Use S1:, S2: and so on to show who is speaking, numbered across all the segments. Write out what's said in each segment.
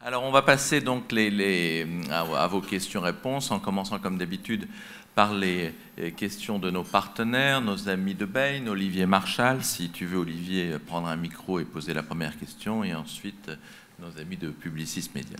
S1: Alors, on va passer donc à vos questions-réponses, en commençant comme d'habitude par les questions de nos partenaires, nos amis de Bain. Olivier Marchal, si tu veux, Olivier, prendre un micro et poser la première question, et ensuite nos amis de Publicis Média.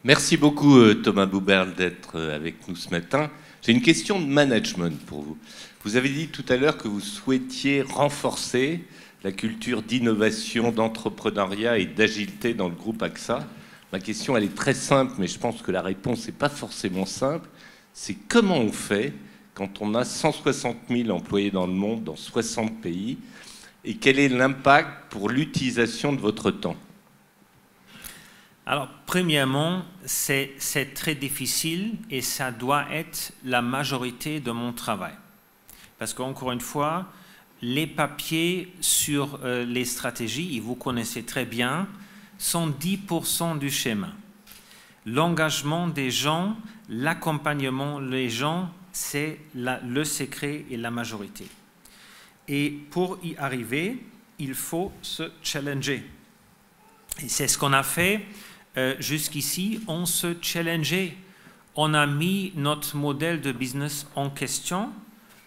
S2: Merci beaucoup Thomas Bouberle d'être avec nous ce matin. J'ai une question de management pour vous. Vous avez dit tout à l'heure que vous souhaitiez renforcer la culture d'innovation, d'entrepreneuriat et d'agilité dans le groupe AXA. Ma question, elle est très simple, mais je pense que la réponse n'est pas forcément simple. C'est comment on fait quand on a 160 000 employés dans le monde, dans 60 pays, et quel est l'impact pour l'utilisation de votre temps?
S3: Alors, premièrement, c'est très difficile et ça doit être la majorité de mon travail. Parce qu'encore une fois, les papiers sur les stratégies, et vous connaissez très bien, sont 10% du schéma. L'engagement des gens, l'accompagnement des gens, c'est le secret et la majorité. Et pour y arriver, il faut se challenger. Et c'est ce qu'on a fait jusqu'ici, on se challengeait. On a mis notre modèle de business en question,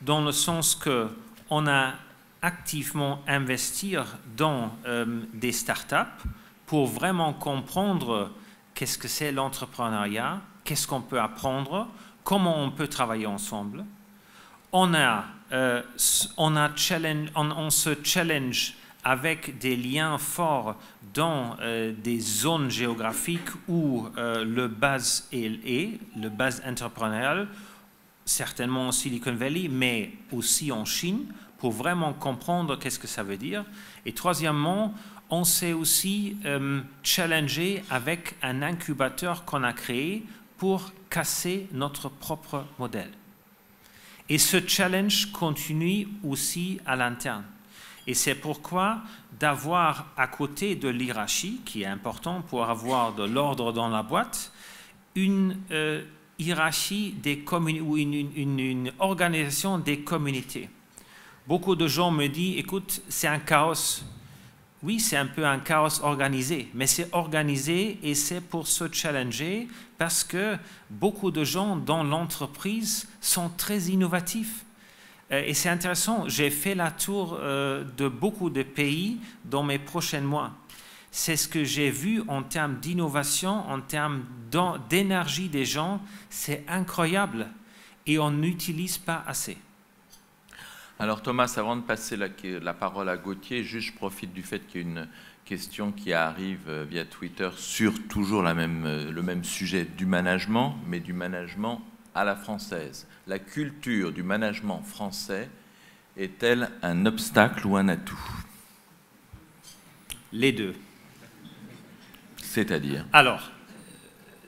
S3: dans le sens qu'on a activement investi dans des startups pour vraiment comprendre qu'est-ce que c'est l'entrepreneuriat, qu'est-ce qu'on peut apprendre, comment on peut travailler ensemble. On se challenge avec des liens forts dans des zones géographiques où le buzz est, le buzz entrepreneurial, certainement en Silicon Valley, mais aussi en Chine, pour vraiment comprendre qu'est-ce que ça veut dire. Et troisièmement, on s'est aussi challengé avec un incubateur qu'on a créé pour casser notre propre modèle. Et ce challenge continue aussi à l'interne. Et c'est pourquoi d'avoir à côté de l'hiérarchie, qui est important pour avoir de l'ordre dans la boîte, une hiérarchie ou une organisation des communautés. Beaucoup de gens me disent, écoute, c'est un chaos. Oui, c'est un peu un chaos organisé, mais c'est organisé et c'est pour se challenger parce que beaucoup de gens dans l'entreprise sont très innovatifs. Et c'est intéressant, j'ai fait la tour de beaucoup de pays dans mes prochains mois. C'est ce que j'ai vu en termes d'innovation, en termes d'énergie des gens, c'est incroyable et on n'utilise pas assez.
S1: Alors Thomas, avant de passer la parole à Gauthier, juste je profite du fait qu'il y a une question qui arrive via Twitter sur toujours le même sujet du management, mais du management à la française. La culture du management français est-elle un obstacle ou un atout?
S3: Les deux.
S1: C'est-à-dire?
S3: Alors,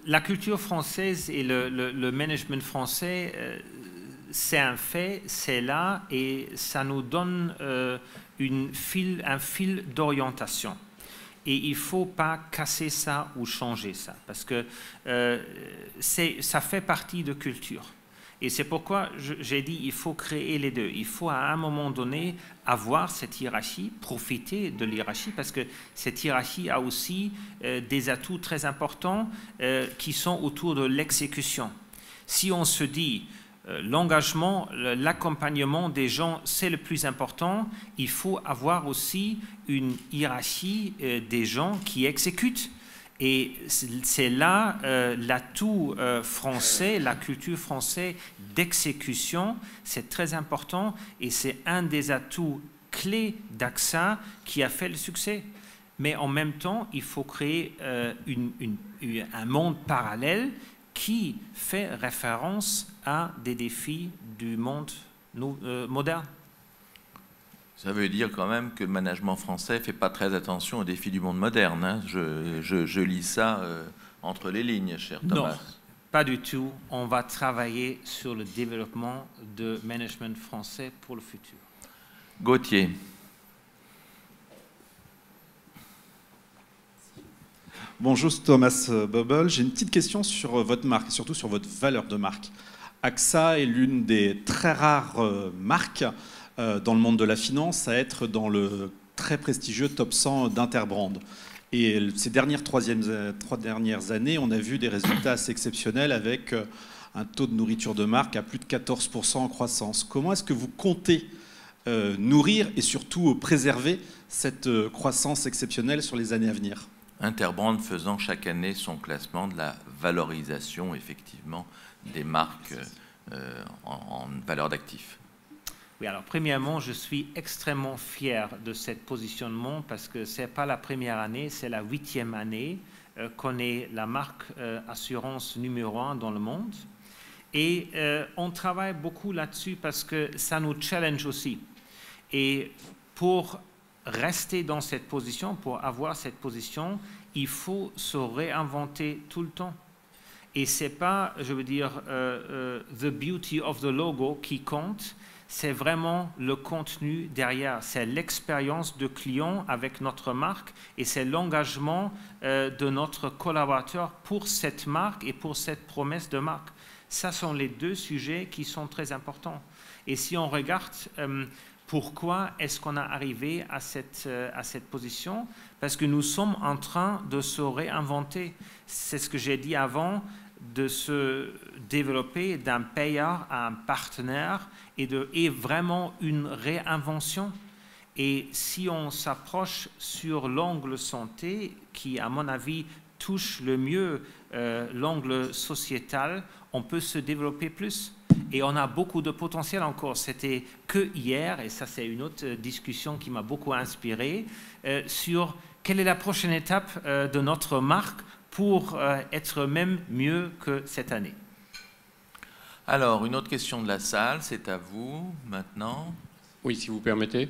S3: la culture française et le management français, c'est un fait, c'est là, et ça nous donne un fil d'orientation. Et il ne faut pas casser ça ou changer ça, parce que ça fait partie de culture. Et c'est pourquoi j'ai dit il faut créer les deux. Il faut à un moment donné avoir cette hiérarchie, profiter de l'hiérarchie, parce que cette hiérarchie a aussi des atouts très importants qui sont autour de l'exécution. Si on se dit l'engagement, l'accompagnement des gens, c'est le plus important, il faut avoir aussi une hiérarchie des gens qui exécutent. Et c'est là l'atout français, la culture française d'exécution, c'est très important et c'est un des atouts clés d'AXA qui a fait le succès. Mais en même temps, il faut créer un monde parallèle qui fait référence à des défis du monde moderne.
S1: Ça veut dire quand même que le management français ne fait pas très attention aux défis du monde moderne. Hein. Je lis ça entre les lignes, cher Thomas.
S3: Non, pas du tout. On va travailler sur le développement de management français pour le futur.
S1: Gauthier.
S4: Bonjour Thomas Bubble. J'ai une petite question sur votre marque, et surtout sur votre valeur de marque. AXA est l'une des très rares marques dans le monde de la finance à être dans le très prestigieux top 100 d'Interbrand. Et ces trois dernières années, on a vu des résultats assez exceptionnels avec un taux de nourriture de marque à plus de 14% en croissance. Comment est-ce que vous comptez nourrir et surtout préserver cette croissance exceptionnelle sur les années à venir?
S1: Interbrand faisant chaque année son classement de la valorisation, effectivement, des marques en valeur d'actifs.
S3: Oui, alors premièrement, je suis extrêmement fier de ce positionnement parce que ce n'est pas la première année, c'est la 8e année qu'on est la marque assurance numéro 1 dans le monde. Et on travaille beaucoup là-dessus parce que ça nous challenge aussi. Et pour rester dans cette position, pour avoir cette position, il faut se réinventer tout le temps. Et ce n'est pas, je veux dire, the beauty of the logo qui compte, c'est vraiment le contenu derrière. C'est l'expérience de client avec notre marque et c'est l'engagement de notre collaborateur pour cette marque et pour cette promesse de marque. Ça sont les deux sujets qui sont très importants. Et si on regarde pourquoi est-ce qu'on a arrivé à cette position, parce que nous sommes en train de se réinventer. C'est ce que j'ai dit avant, de se développer d'un payeur à un partenaire et vraiment une réinvention. Et si on s'approche sur l'angle santé, qui à mon avis touche le mieux l'angle sociétal, on peut se développer plus. Et on a beaucoup de potentiel encore. C'était que hier, et ça c'est une autre discussion qui m'a beaucoup inspiré, sur quelle est la prochaine étape de notre marque pour être même mieux que cette année.
S1: Alors, une autre question de la salle, c'est à vous maintenant.
S5: Oui, si vous permettez.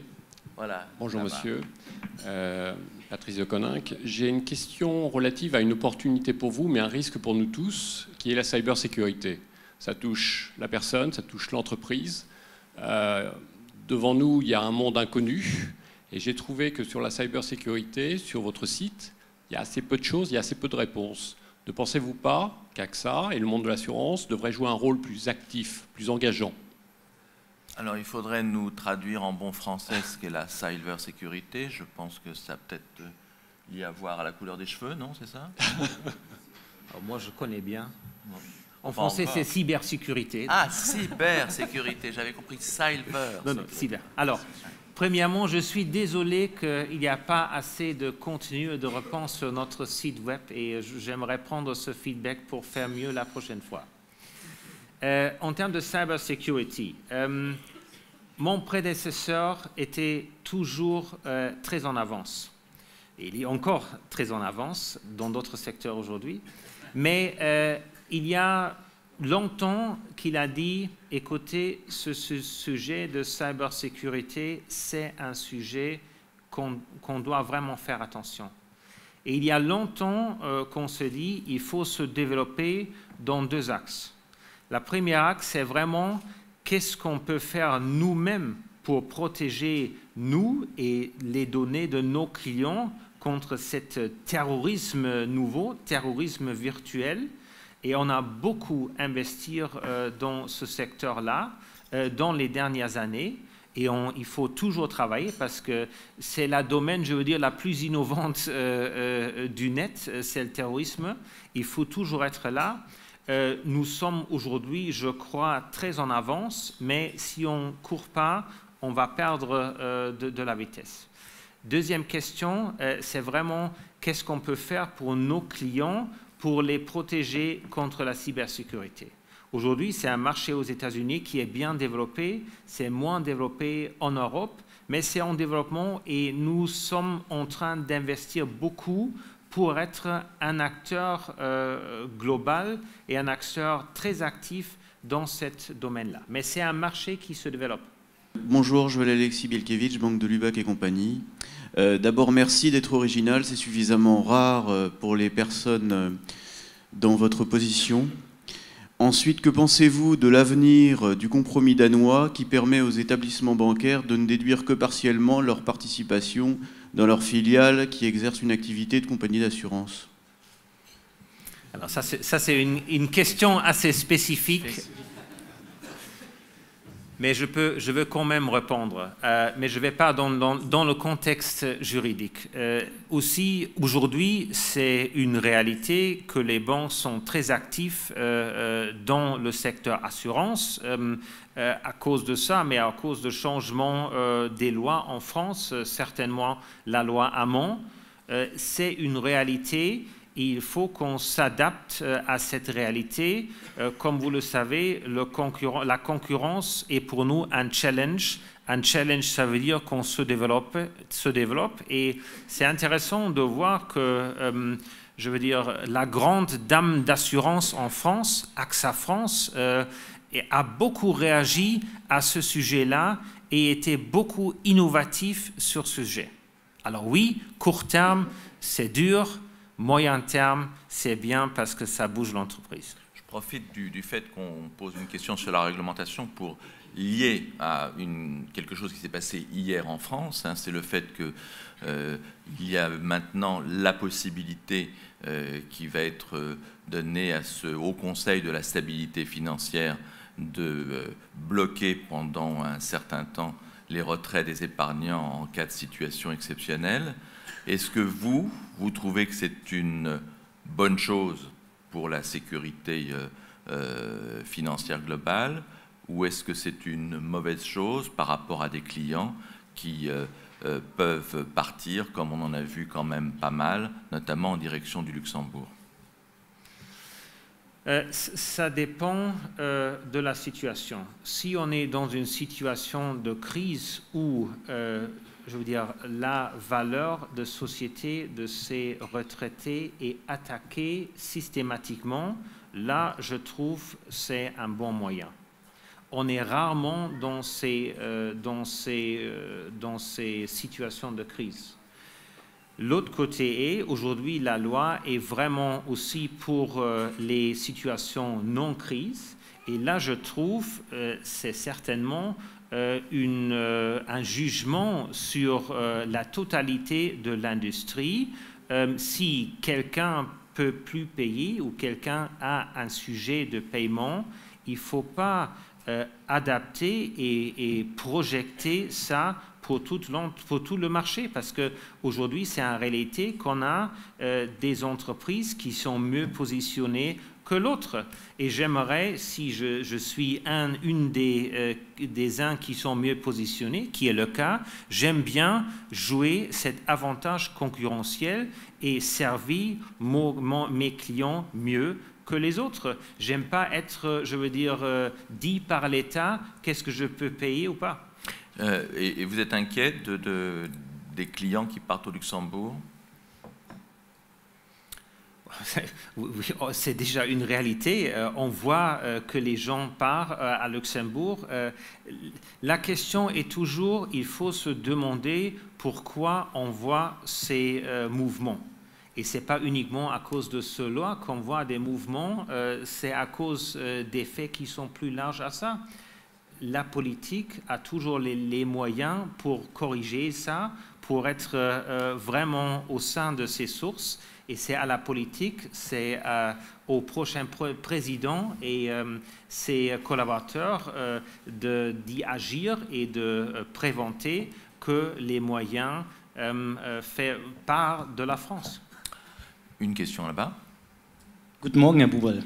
S1: Voilà.
S5: Bonjour monsieur, Patrice de Coninck. J'ai une question relative à une opportunité pour vous, mais un risque pour nous tous, qui est la cybersécurité. Ça touche la personne, ça touche l'entreprise. Devant nous, il y a un monde inconnu. Et j'ai trouvé que sur la cybersécurité, sur votre site, il y a assez peu de choses, il y a assez peu de réponses. Ne pensez-vous pas qu'AXA et le monde de l'assurance devraient jouer un rôle plus actif, plus engageant?
S1: Alors, il faudrait nous traduire en bon français ce qu'est la cybersécurité. Je pense que ça a peut-être lié à voir à la couleur des cheveux, non? C'est ça?
S3: Alors, moi, je connais bien.
S1: Bon.
S3: En français, c'est cybersécurité.
S1: Ah, cybersécurité. J'avais compris cyber.
S3: Non, non, cyber. Alors, premièrement, je suis désolé qu'il n'y a pas assez de contenu et de réponses sur notre site web et j'aimerais prendre ce feedback pour faire mieux la prochaine fois. En termes de cybersécurité, mon prédécesseur était toujours très en avance. Et il est encore très en avance dans d'autres secteurs aujourd'hui. Mais il y a longtemps qu'il a dit, écoutez, ce sujet de cybersécurité, c'est un sujet qu'on doit vraiment faire attention. Et il y a longtemps qu'on se dit, il faut se développer dans deux axes. La première axe, c'est vraiment qu'est-ce qu'on peut faire nous-mêmes pour protéger nous et les données de nos clients contre ce terrorisme nouveau, terrorisme virtuel. Et on a beaucoup investi dans ce secteur-là dans les dernières années. Et il faut toujours travailler parce que c'est la domaine, je veux dire, la plus innovante du net, c'est le terrorisme. Il faut toujours être là. Nous sommes aujourd'hui, je crois, très en avance, mais si on ne court pas, on va perdre de la vitesse. Deuxième question, c'est vraiment qu'est-ce qu'on peut faire pour nos clients pour les protéger contre la cybersécurité. Aujourd'hui, c'est un marché aux États-Unis qui est bien développé, c'est moins développé en Europe, mais c'est en développement et nous sommes en train d'investir beaucoup pour être un acteur global et un acteur très actif dans ce domaine-là. Mais c'est un marché qui se développe.
S6: Bonjour, Joël Alexis Bielkiewicz, Banque de Lubac et compagnie. D'abord, merci d'être original, c'est suffisamment rare pour les personnes dans votre position. Ensuite, que pensez-vous de l'avenir du compromis danois qui permet aux établissements bancaires de ne déduire que partiellement leur participation dans leurs filiales qui exercent une activité de compagnie d'assurance?
S3: Alors ça c'est une question assez spécifique. mais je veux quand même répondre, mais je ne vais pas dans le contexte juridique. Aussi, aujourd'hui, c'est une réalité que les banques sont très actifs dans le secteur assurance, à cause de ça, mais à cause de changement des lois en France, certainement la loi Hamon. C'est une réalité. Et il faut qu'on s'adapte à cette réalité. Comme vous le savez, la concurrence est pour nous un challenge. Un challenge, ça veut dire qu'on se développe. Et c'est intéressant de voir que, je veux dire, la grande dame d'assurance en France, AXA France, a beaucoup réagi à ce sujet-là et était beaucoup innovatif sur ce sujet. Alors oui, court terme, c'est dur. Moyen terme, c'est bien parce que ça bouge l'entreprise.
S1: Je profite du fait qu'on pose une question sur la réglementation pour lier à quelque chose qui s'est passé hier en France. C'est le fait qu'il y a maintenant la possibilité qui va être donnée à ce Haut Conseil de la stabilité financière de bloquer pendant un certain temps les retraits des épargnants en cas de situation exceptionnelle. Est-ce que vous trouvez que c'est une bonne chose pour la sécurité financière globale, ou est-ce que c'est une mauvaise chose par rapport à des clients qui peuvent partir, comme on en a vu quand même pas mal, notamment en direction du Luxembourg?
S3: Ça dépend de la situation. Si on est dans une situation de crise où je veux dire, la valeur de société de ces retraités est attaquée systématiquement, là, je trouve c'est un bon moyen. On est rarement dans ces situations de crise. L'autre côté est, aujourd'hui, la loi est vraiment aussi pour les situations non-crise. Et là, je trouve, c'est certainement un jugement sur la totalité de l'industrie. Si quelqu'un peut plus payer ou quelqu'un a un sujet de paiement, il ne faut pas adapter et projeter ça pour tout le marché, parce qu'aujourd'hui, c'est en réalité qu'on a des entreprises qui sont mieux positionnées que l'autre. Et j'aimerais, si je suis une des uns qui sont mieux positionnés, qui est le cas, j'aime bien jouer cet avantage concurrentiel et servir mes clients mieux que les autres. J'aime pas être, je veux dire, dit par l'État qu'est-ce que je peux payer ou pas.
S1: Et vous êtes inquiet des clients qui partent au Luxembourg?
S3: Oui, c'est déjà une réalité. On voit que les gens partent à Luxembourg. La question est toujours, il faut se demander pourquoi on voit ces mouvements. Et ce n'est pas uniquement à cause de cela qu'on voit des mouvements, c'est à cause des faits qui sont plus larges à ça. La politique a toujours les moyens pour corriger ça, pour être vraiment au sein de ses sources. Et c'est à la politique, c'est au prochain président et ses collaborateurs d'y agir et de préventer que les moyens font part de la France.
S1: Une question là-bas.
S7: Guten Morgen, Herr Buberl.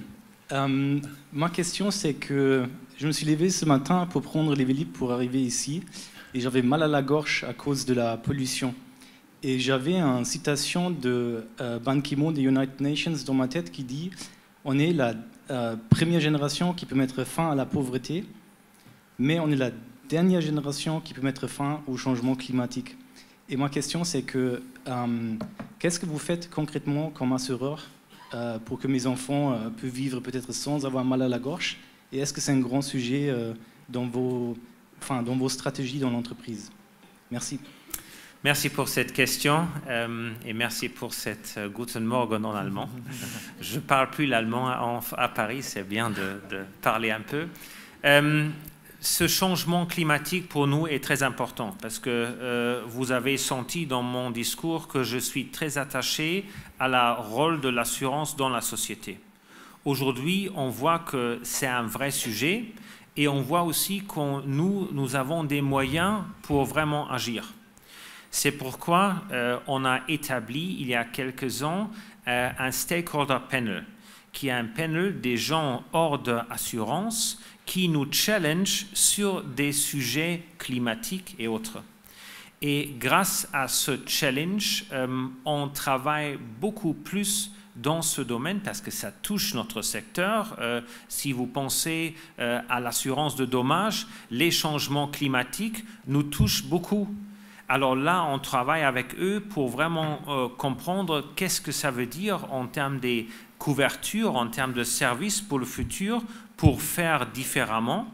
S7: Ma question, c'est que je me suis levé ce matin pour prendre les Vélib pour arriver ici et j'avais mal à la gorge à cause de la pollution. Et j'avais une citation de Ban Ki-moon des United Nations dans ma tête qui dit « On est la première génération qui peut mettre fin à la pauvreté, mais on est la dernière génération qui peut mettre fin au changement climatique. » Et ma question, c'est que qu'est-ce que vous faites concrètement comme assureur pour que mes enfants puissent vivre peut-être sans avoir mal à la gorge? Et est-ce que c'est un grand sujet dans vos stratégies dans l'entreprise? Merci.
S3: Merci pour cette question et merci pour cette Guten Morgen en allemand. Je ne parle plus l'allemand à Paris, c'est bien de parler un peu. Ce changement climatique pour nous est très important parce que vous avez senti dans mon discours que je suis très attaché à la rôle de l'assurance dans la société. Aujourd'hui, on voit que c'est un vrai sujet et on voit aussi que nous avons des moyens pour vraiment agir. C'est pourquoi on a établi, il y a quelques ans, un stakeholder panel, qui est un panel des gens hors d'assurance qui nous challenge sur des sujets climatiques et autres. Et grâce à ce challenge, on travaille beaucoup plus dans ce domaine parce que ça touche notre secteur. Si vous pensez à l'assurance de dommages, les changements climatiques nous touchent beaucoup. Alors là, on travaille avec eux pour vraiment comprendre qu'est-ce que ça veut dire en termes des couvertures, en termes de services pour le futur, pour faire différemment.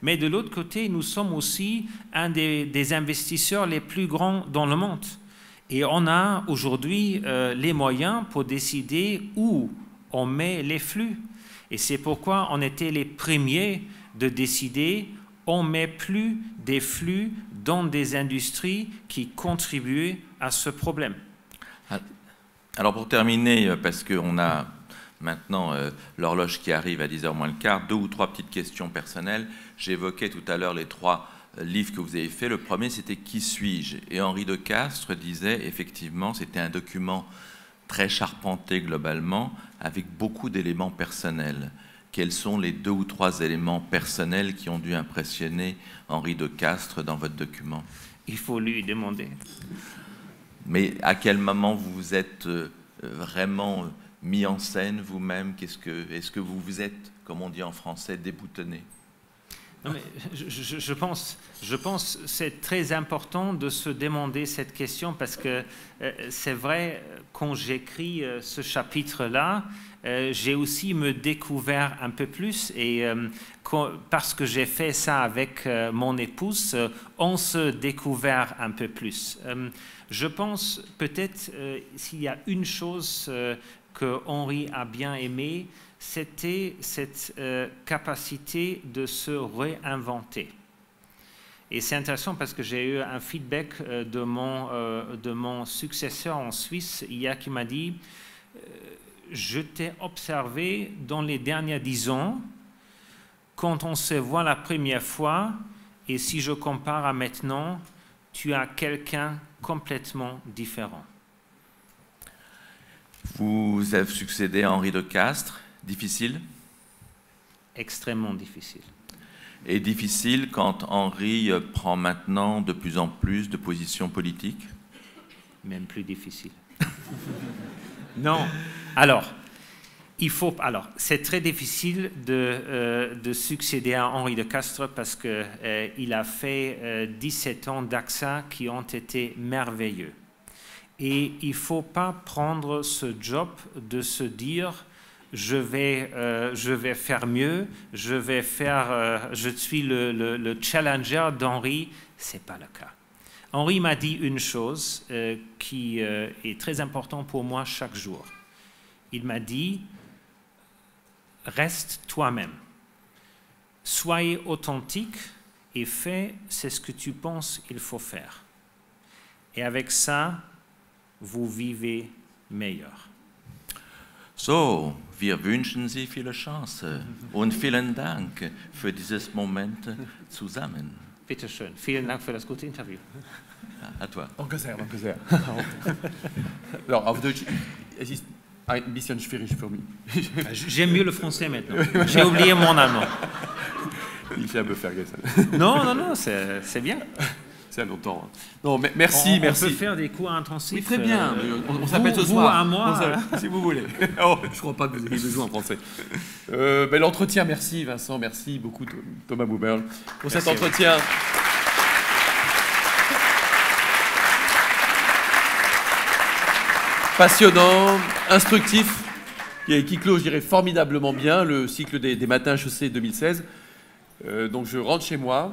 S3: Mais de l'autre côté, nous sommes aussi un des investisseurs les plus grands dans le monde. Et on a aujourd'hui les moyens pour décider où on met les flux. Et c'est pourquoi on était les premiers de décider on ne met plus des flux dans des industries qui contribuent à ce problème.
S1: Alors pour terminer, parce qu'on a maintenant l'horloge qui arrive à 10h moins le quart, 2 ou 3 petites questions personnelles. J'évoquais tout à l'heure les 3 livres que vous avez faits. Le premier, c'était « Qui suis-je » Et Henri de Castries disait, effectivement, c'était un document très charpenté globalement, avec beaucoup d'éléments personnels. Quels sont les 2 ou 3 éléments personnels qui ont dû impressionner Henri de Castries dans votre document?
S3: Il faut lui demander.
S1: Mais à quel moment vous vous êtes vraiment mis en scène vous-même? Est-ce que vous vous êtes, comme on dit en français, déboutonné?
S3: Non, mais je pense que c'est très important de se demander cette question parce que c'est vrai, quand j'écris ce chapitre-là, j'ai aussi me découvert un peu plus et parce que j'ai fait ça avec mon épouse, on se découvert un peu plus. Je pense peut-être s'il y a une chose que Henri a bien aimée, c'était cette capacité de se réinventer. Et c'est intéressant parce que j'ai eu un feedback de mon successeur en Suisse hier qui m'a dit je t'ai observé dans les derniers 10 ans, quand on se voit la première fois, et si je compare à maintenant, tu as quelqu'un complètement différent.
S1: Vous avez succédé à Henri de Castries. Difficile?
S3: Extrêmement difficile.
S1: Et difficile quand Henri prend maintenant de plus en plus de positions politiques?
S3: Même plus difficile. Non. Alors, c'est très difficile de succéder à Henri de Castries parce qu'il a fait 17 ans d'AXA qui ont été merveilleux. Et il ne faut pas prendre ce job de se dire je vais faire mieux, je suis le challenger d'Henri. Ce n'est pas le cas. Henri m'a dit une chose qui est très importante pour moi chaque jour. Il m'a dit reste toi-même, soyez authentique et fais ce que tu penses qu'il faut faire. Et avec ça, vous vivez meilleur.
S1: So, wir wünschen Sie viele Chance und vielen Dank für dieses Moment zusammen.
S3: Bitte schön. Vielen Dank für das gute Interview.
S1: À toi.
S8: Danke sehr, danke sehr. Alors, auf Deutsch, es ist ein bisschen schwierig für mich.
S3: J'aime mieux le français maintenant. J'ai oublié mon allemand.
S8: Il fait un peu vergessen.
S3: Non, c'est bien.
S8: C'est à longtemps. Non, mais merci, merci.
S3: On peut faire des cours intensifs.
S8: Oui, très bien. On s'appelle ce soir.
S3: Vous à moi.
S8: Si vous voulez. Oh, je ne crois pas que vous ayez besoin en français. L'entretien, merci Vincent, merci beaucoup Thomas Buberl pour cet entretien. Passionnant, instructif, qui clôt, je dirais, formidablement bien le cycle des matins chaussés 2016. Donc je rentre chez moi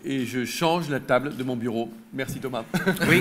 S8: et je change la table de mon bureau. Merci Thomas.
S3: Oui.